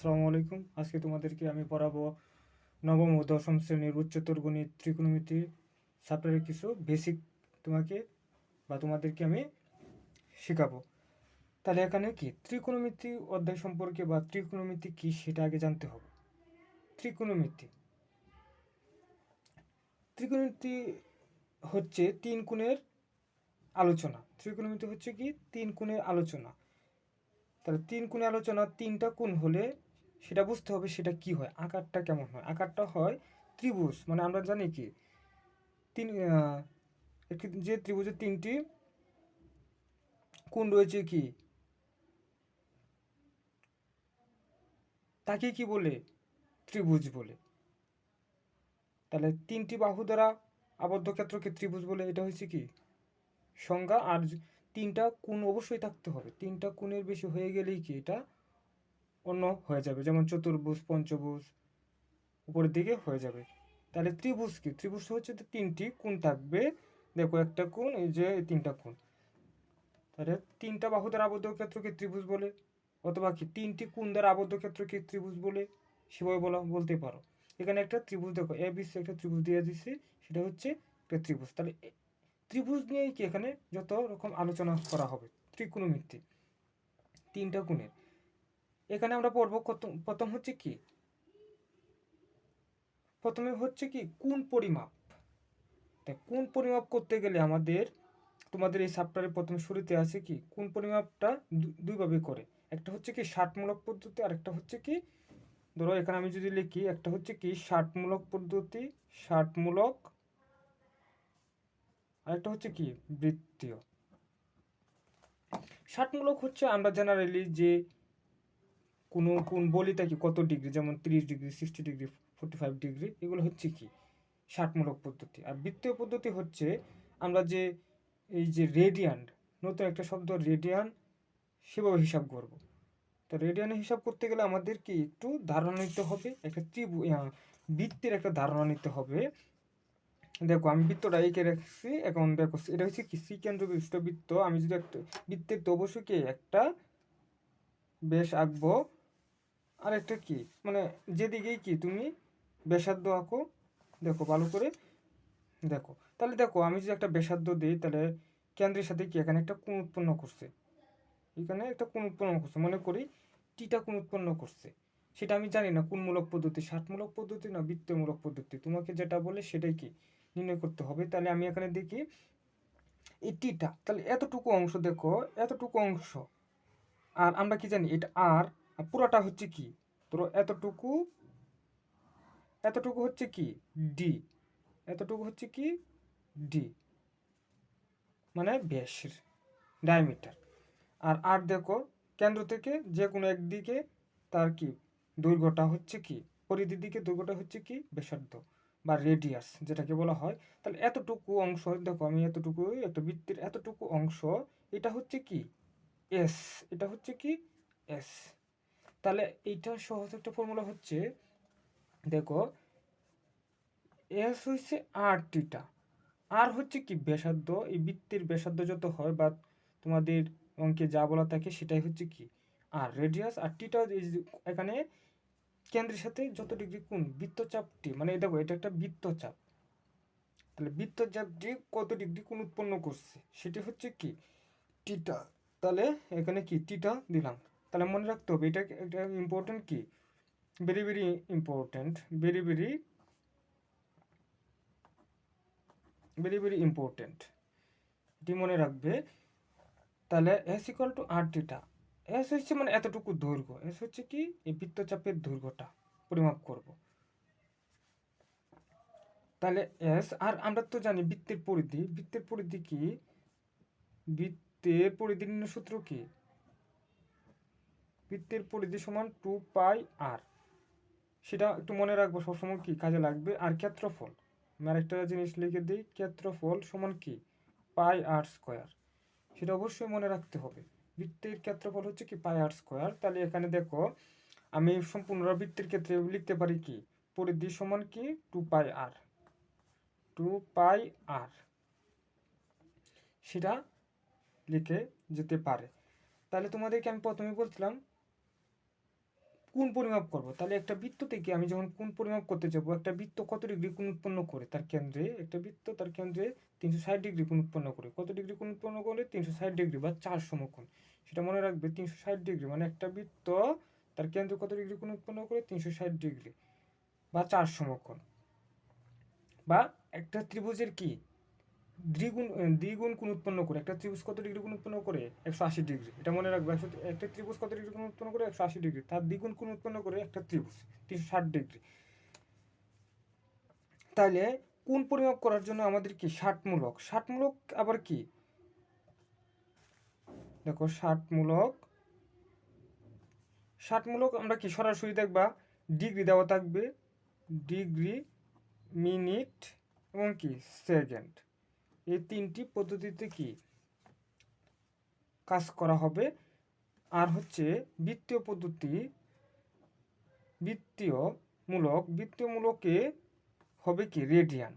আসসালামু আলাইকুম। আজকে তোমাদেরকে আমি পড়াবো নবম ও দশম শ্রেণীর উচ্চতর গণিত ত্রিকোণমিতি চ্যাপ্টারের কিছু বেসিক তোমাকে তোমাদেরকে আমি শেখাবো। তাহলে এখানে কি ত্রিকোণমিতি অধ্যায় সম্পর্কে বা ত্রিকোণমিতি কি সেটা আগে জানতে হবে। ত্রিকোণমিতি ত্রিকোণমিতি হচ্ছে তিন কোণের আলোচনা। ত্রিকোণমিতি হচ্ছে কি তিন কোণের আলোচনা। তাহলে তিন কোণের আলোচনা, তিনটা কোণ হলে সেটা বুঝতে হবে সেটা কি হয়, আকারটা কেমন হয়। আকারটা হয় ত্রিভুজ, মানে আমরা জানি কি তিন একটি যে ত্রিভুজের তিনটি কোণ রয়েছে কি তাকে কি বলে, ত্রিভুজ বলে। তাহলে তিনটি বাহু দ্বারা আবদ্ধ ক্ষেত্রকে ত্রিভুজ বলে, এটা হচ্ছে কি সংজ্ঞা। আর তিনটা কোণ অবশ্যই থাকতে হবে, তিনটা কোণের বেশি হয়ে গেলেই কি এটা অন্য হয়ে যাবে, যেমন চতুর্ভুজ, পঞ্চভুজ উপরের দিকে হয়ে যাবে। তাহলে ত্রিভুজ কি, ত্রিভুজ হচ্ছে তিনটি কোণ থাকবে। দেখো একটা কোণ, এই যে এই তিনটা কোণ। তাহলে তিনটা বাহু দ্বারা আবদ্ধ ক্ষেত্রকে ত্রিভুজ বলে, অথবা কি তিনটি কোণ দ্বারা আবদ্ধ ক্ষেত্রকে ত্রিভুজ বলে, সেভাবে বলতে পারো। এখানে একটা ত্রিভুজ দেখো, এ বি সি একটা ত্রিভুজ দিয়ে দিচ্ছে, সেটা হচ্ছে একটা ত্রিভুজ। তাহলে ত্রিভুজ নিয়েই কি এখানে যত রকম আলোচনা করা হবে। ত্রিকোণমিতি তিনটা কোণের এখানে আমরা পড়বো প্রথম হচ্ছে কি, প্রথমে হচ্ছে কি কোণ পরিমাপ। তাই কোণ পরিমাপ করতে গেলে আমাদের, তোমাদের এই চ্যাপ্টারের প্রথম শুরুতে আছে কি কোণ পরিমাপটা দুইভাবে করে। একটা হচ্ছে কি ষাটমূলক পদ্ধতি, আর একটা হচ্ছে কি, ধরো এখানে আমি যদি লিখি, একটা হচ্ছে কি ষাটমূলক পদ্ধতি, ষাটমূলক, আর একটা হচ্ছে কি বৃত্তীয়। ষাটমূলক হচ্ছে আমরা জেনারেলি যে কোনো কোণ বলি থাকি কত ডিগ্রি, যেমন 30 ডিগ্রি, 60 ডিগ্রি, 45 ডিগ্রি, এগুলো হচ্ছে কি ষাটমূলক পদ্ধতি। আর বৃত্তীয় পদ্ধতি হচ্ছে আমরা যে এই যে রেডিয়ান, নতুন একটা শব্দ রেডিয়ান, সেভাবে হিসাব করব। তো রেডিয়ানের হিসাব করতে গেলে আমাদের কি একটু ধারণা নিতে হবে, একটা বৃত্তের একটা ধারণা নিতে হবে। দেখো আমি বৃত্তটা এঁকে রাখছি। এখন দেখো এটা হচ্ছে কি সিকেন্দ্র বিশিষ্ট বৃত্ত। আমি যদি একটা বৃত্তের, তো অবশ্যই কি একটা ব্যাস আঁকবো, আর একটা কি মানে যেদিকেই কি তুমি ব্যাসার্ধ আঁকো। দেখো ভালো করে দেখো। তাহলে দেখো আমি যদি একটা ব্যাসার্ধ দিই, তাহলে কেন্দ্রের সাথে কি এখানে একটা কোণ উৎপন্ন করছে, এখানে একটা কোণ উৎপন্ন করছে, মনে করি টিটা কোণ উৎপন্ন করছে। সেটা আমি জানি না কোণমূলক পদ্ধতি, ষাটমূলক পদ্ধতি না বৃত্তমূলক পদ্ধতি, তোমাকে যেটা বলে সেটাই কি নির্ণয় করতে হবে। তাহলে আমি এখানে দেখি এই টিটা, তাহলে এতটুকু অংশ, দেখো এতটুকু অংশ। আর আমরা কি জানি এটা আর, পুরোটা হচ্ছে কি, ধরো এতটুকু, এতটুকু হচ্ছে কি ডি, এতটুকু হচ্ছে কি ডি, মানে ব্যাসের ডায়ামিটার। আর দেখো কেন্দ্র থেকে যে কোনো একদিকে তার কি দৈর্ঘ্যটা হচ্ছে কি, পরিধির দিকে দৈর্ঘ্যটা হচ্ছে কি ব্যাসার্ধ বা রেডিয়াস যেটাকে বলা হয়। তাহলে এতটুকু অংশ, দেখো আমি এতটুকু একটা বৃত্তের এতটুকু অংশ, এটা হচ্ছে কি এস, এটা হচ্ছে কি এস। তাহলে এইটার সহজ একটা ফর্মুলা হচ্ছে, দেখো এস হচ্ছে আর টিটা, আর হচ্ছে কি ব্যাসার্ধ, এই বৃত্তের ব্যাসার্ধ যত হয় বা তোমাদের অঙ্কে যা বলা থাকে সেটাই হচ্ছে কি আর রেডিয়াস। আর টিটা এখানে কেন্দ্রের সাথে যত ডিগ্রি কোণ, বৃত্তচাপটি, মানে দেখো এটা একটা বৃত্তচাপ। তাহলে বৃত্তচাপটি কত ডিগ্রি কোণ উৎপন্ন করছে সেটি হচ্ছে কি টিটা। তাহলে এখানে কি টিটা দিলাম। তাহলে মনে রাখতে হবে এটা একটা ইম্পর্টেন্ট কি, very very important, very very very very important, এটি মনে রাখবে। তাহলে এস ইকুয়াল টু আর টিটা। এস হচ্ছে মানে এতটুকু দৈর্ঘ্য, এস হচ্ছে কি এই বৃত্তচাপের দৈর্ঘ্যটা পরিমাপ করব। তাহলে এস, আর আমরা তো জানি বৃত্তের পরিধি, বৃত্তের পরিধি কি, বৃত্তের পরিধি নির্ণয় সূত্র কি, বৃত্তের পরিধি সমান 2 পাই আর, সেটা একটু মনে রাখবো সবসময়, কি কাজে লাগবে। আর ক্ষেত্রফল, আমি আরেকটা জিনিস লিখে দিই, ক্ষেত্রফল সমান কি পাই আর স্কোয়ার, সেটা অবশ্যই মনে রাখতে হবে। বৃত্তের ক্ষেত্রফল হচ্ছে কি পাই আর স্কোয়ার। তাহলে এখানে দেখো আমি সম্পূর্ণ বৃত্তের ক্ষেত্রে লিখতে পারি কি পরিধি সমান কি 2 পাই আর, 2 পাই আর, সেটা লিখে যেতে পারে। তাহলে তোমাদেরকে আমি প্রথমে বলছিলাম কোণ পরিমাপ করব, তাহলে একটা বৃত্ত থেকে আমি যখন কোণ পরিমাপ করতে যাব, একটা বৃত্ত কত ডিগ্রি কোণ উৎপন্ন করে তার কেন্দ্রে, একটা বৃত্ত তার কেন্দ্রে 360 ডিগ্রি কোণ উৎপন্ন করে, কত ডিগ্রি কোণ উৎপন্ন করে 360 ডিগ্রি বা 4 সমকোণ। সেটা মনে রাখবে, 360 ডিগ্রি মানে একটা বৃত্ত তার কেন্দ্রে কত ডিগ্রি কোণ উৎপন্ন করে 360 ডিগ্রি বা 4 সমকোণ। বা একটা ত্রিভুজের কি দ্বিগুণ কোণ উৎপন্ন করে, একটা ত্রিভুজ কত ডিগ্রি কোণ উৎপন্ন করে 180 ডিগ্রি, এটা মনে রাখবে। একটা ত্রিভুজ কত ডিগ্রি কোণ উৎপন্ন করে 180 ডিগ্রি, তার দ্বিগুণ কোণ উৎপন্ন করে একটা ত্রিভুজ 360 ডিগ্রি। তাহলে কোণ পরিমাপ করার জন্য আমাদের কি ষাটমূলক আবার কি, দেখো ষাটমূলক আমরা কি সরাসরি দেখবা ডিগ্রি দেওয়া থাকবে, ডিগ্রি, মিনিট এবং কি সেকেন্ড, এই তিনটি পদ্ধতিতে কি কাজ করা হবে। আর হচ্ছে বৃত্তীয়মূলকে হবে কি রেডিয়ান,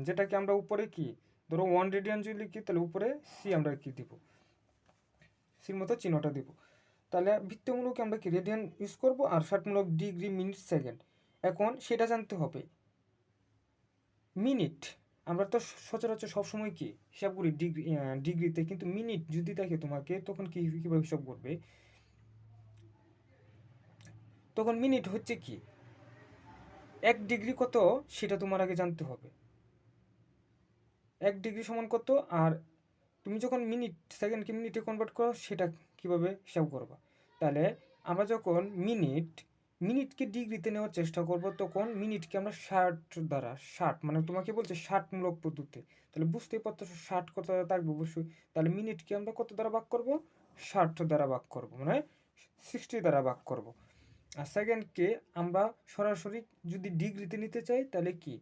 যেটাকে আমরা উপরে কি ধরো 1 রেডিয়ান যদি লিখি, তাহলে উপরে সি আমরা কি দিব, সির মতো চিহ্নটা দিব। তাহলে বৃত্তীয়মূলকে আমরা কি রেডিয়ান ইউজ করব, আর ষাটমূলক ডিগ্রি, মিনিট, সেকেন্ড। এখন সেটা জানতে হবে। মিনিট আমরা তো সচরাচর সবসময় কি হিসাব করি ডিগ্রিতে, কিন্তু মিনিট যদি দেখে তোমাকে, তখন কীভাবে হিসাব করবে, তখন মিনিট হচ্ছে কি 1 ডিগ্রি কত সেটা তোমার আগে জানতে হবে, 1 ডিগ্রি সমান কত। আর তুমি যখন সেকেন্ডকে মিনিটে কনভার্ট করো, সেটা কিভাবে হিসাব করবা। তাহলে আমরা যখন মিনিটকে ডিগ্রিতে নেওয়ার চেষ্টা করব, তখন মিনিটকে আমরা 60 মানে তোমাকে বলছে 60মূলক পদ্ধতি, তাহলে বুঝতেই পারতো 60 কত দ্বারা থাকবে অবশ্যই। তাহলে মিনিটকে আমরা কত দ্বারা ভাগ করব, 60 দ্বারা ভাগ করব, মানে 60 দ্বারা ভাগ করব। আর সেকেন্ডকে আমরা সরাসরি যদি ডিগ্রিতে নিতে চাই, তাহলে কি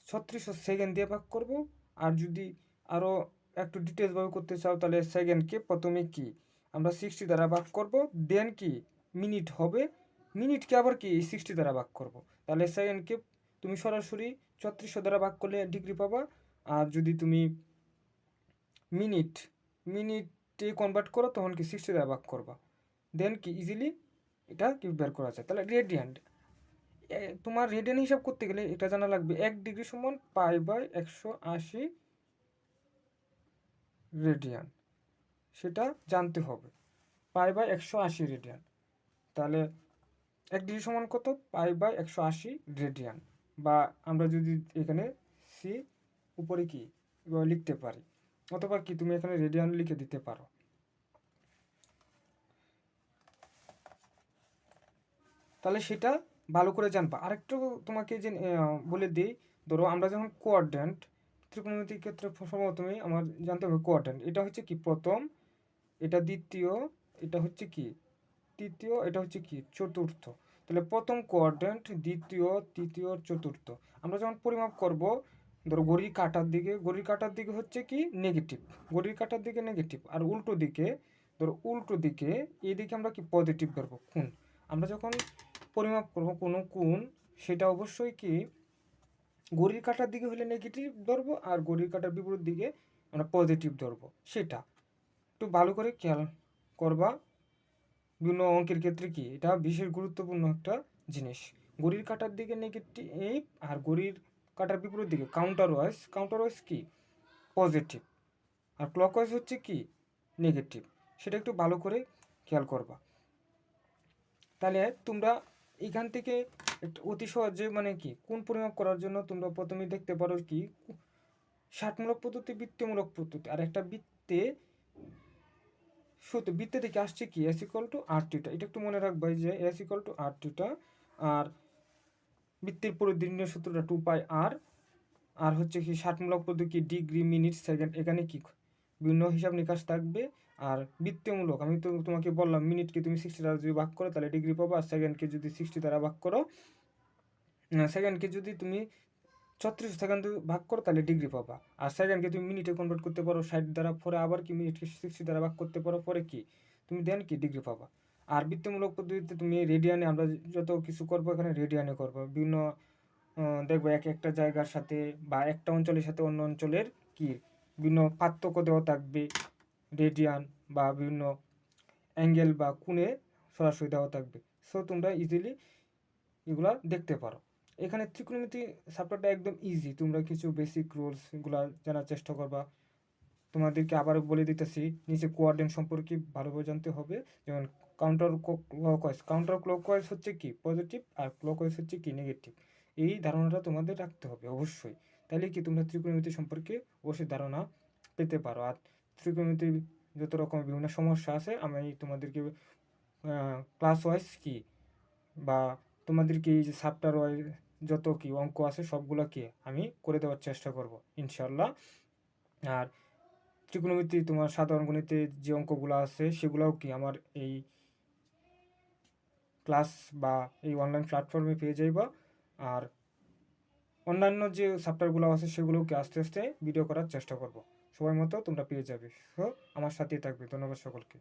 3600 সেকেন্ড দিয়ে ভাগ করব। আর যদি আরও একটু ডিটেলসভাবে করতে চাও, তাহলে সেকেন্ডকে প্রথমে কি আমরা 60 দ্বারা ভাগ করব, দেন কি মিনিট হবে, মিনিটকে আবার কি 60 দ্বারা ভাগ করব। তাহলে সেকেন্ডকে তুমি সরাসরি 3600 দ্বারা ভাগ করলে ডিগ্রি পাবা। আর যদি তুমি মিনিটে কনভার্ট করো, তখন কি 60 দ্বারা ভাগ করবা, দেন কি ইজিলি এটা কি বের করা যায়। তাহলে রেডিয়ান, তোমার রেডিয়ান হিসাব করতে গেলে এটা জানা লাগবে 1 ডিগ্রি সমান π/180 রেডিয়ান, সেটা জানতে হবে, π/180 রেডিয়ান। তাহলে 1 ডিগ্রি সমান কত, π/180 রেডিয়ান। বা আমরা যদি এখানে সি উপরে কি লিখতে পারি, অথবা কি তুমি এখানে রেডিয়ান লিখে দিতে পারো। তাহলে সেটা ভালো করে জানবা। আরেকটু তোমাকে যে বলে দিই, ধরো আমরা যখন কোয়াড্র্যান্ট, ত্রিকোণমিতির ক্ষেত্রে সর্বপ্রথমেই আমার জানতে হবে কোয়াড্র্যান্ট, এটা হচ্ছে কি প্রথম, এটা দ্বিতীয়, এটা হচ্ছে কি তৃতীয়, এটা হচ্ছে কি চতুর্থ। তাহলে প্রথম কোয়াড্র্যান্ট, দ্বিতীয়, তৃতীয়, চতুর্থ। আমরা যখন পরিমাপ করব, ধরো ঘড়ির কাঁটার দিকে হচ্ছে কি নেগেটিভ, ঘড়ির কাঁটার দিকে নেগেটিভ। আর উল্টো দিকে এইদিকে আমরা কি পজিটিভ ধরবো কোণ। আমরা যখন পরিমাপ করব কোনো কোণ, সেটা অবশ্যই কি ঘড়ির কাঁটার দিকে হলে নেগেটিভ ধরবো, আর ঘড়ির কাঁটার বিপরীত দিকে আমরা পজিটিভ ধরবো। সেটা একটু ভালো করে খেয়াল করবা। বিভিন্ন অঙ্কের ক্ষেত্রে কি এটা বিশেষ গুরুত্বপূর্ণ একটা জিনিস। ঘড়ির কাঁটার দিকে নেগেটিভ, আর ঘড়ির কাঁটার বিপরীত দিকে কাউন্টার ওয়াইজ কি পজিটিভ, আর ক্লকওয়াইজ হচ্ছে কি নেগেটিভ। সেটা একটু ভালো করে খেয়াল করবা। তাহলে তোমরা এখান থেকে একটু অতি সহজে মানে কি কোণ পরিমাপ করার জন্য তোমরা প্রথমেই দেখতে পারো কি ষাটমূলক পদ্ধতি, বৃত্তীয়মূলক পদ্ধতি। আর একটা বৃত্তে থেকে আসছে কি s=r θ, এটা একটু মনে রাখবা যে s=r θ। আর বৃত্তের পরিধির সূত্রটা 2πr। আর হচ্ছে কি ষাটমূলক পদ্ধতি ডিগ্রি, মিনিট, সেকেন্ড, এখানে কি বিভিন্ন হিসাব নিকাশ থাকবে। আর বৃত্তীয়মূলক আমি তো তোমাকে বললাম, মিনিটকে তুমি 60 দ্বারা যদি ভাগ করো তাহলে ডিগ্রি পাবো, আর সেকেন্ডকে যদি 60 দ্বারা ভাগ করো, সেকেন্ডকে যদি তুমি 36 সেকেন্ড ভাগ করো তাহলে ডিগ্রি পাবা। আর সেকেন্ডকে তুমি মিনিটে কনভার্ট করতে পারো 60 দ্বারা, পরে আবার কি মিনিটকে 60 দ্বারা ভাগ করতে পারো, পরে কি তুমি দেন কি ডিগ্রি পাবা। আর বৃত্তিমূলক পদ্ধতিতে তুমি রেডিয়ানে, আমরা যত কিছু করবো এখানে রেডিয়ানে করবো। বিভিন্ন দেখবো একটা জায়গার সাথে বা একটা অঞ্চলের সাথে অন্য অঞ্চলের কি বিভিন্ন পার্থক্য দেওয়া থাকবে রেডিয়ান, বা বিভিন্ন অ্যাঙ্গেল বা কোণে সরাসরি দেওয়া থাকবে। সো তোমরা ইজিলি এগুলা দেখতে পারো। এখানে ত্রিকোণমিতি চ্যাপ্টারটা একদম ইজি, তোমরা কিছু বেসিক রুলস এগুলা জানার চেষ্টা করবা। তোমাদেরকে আবারও বলে দিতেছি, নিচে কোয়াড্রেন্ট সম্পর্কে ভালোভাবে জানতে হবে। যেমন কাউন্টার ক্লকওয়াইজ হচ্ছে কি পজিটিভ, আর ক্লকওয়াইজ হচ্ছে কি নেগেটিভ। এই ধারণাটা তোমাদের রাখতে হবে অবশ্যই, তাহলে কি তোমরা ত্রিকোণমিতি সম্পর্কে অবশ্যই ধারণা পেতে পারো। আর ত্রিকোণমিতির যত রকম বিভিন্ন সমস্যা আছে আমি তোমাদেরকে ক্লাস ওয়াইজ কি বা তোমাদেরকে এই যে চ্যাপ্টার ওয়াইজ যত কি অঙ্ক আছে সবগুলোকে আমি করে দেওয়ার চেষ্টা করব ইনশাল্লাহ। আর ত্রিকোণমিতি তোমার সাধারণ গণিতে যে অঙ্কগুলো আছে সেগুলোও কি আমার এই ক্লাস বা এই অনলাইন প্ল্যাটফর্মে পেয়ে যাইবা। আর অন্যান্য যে চ্যাপ্টারগুলো আছে সেগুলোকে আস্তে আস্তে ভিডিও করার চেষ্টা করব, সময় মতো তোমরা পেয়ে যাবে। সো আমার সাথেই থাকবে। ধন্যবাদ সকলকে।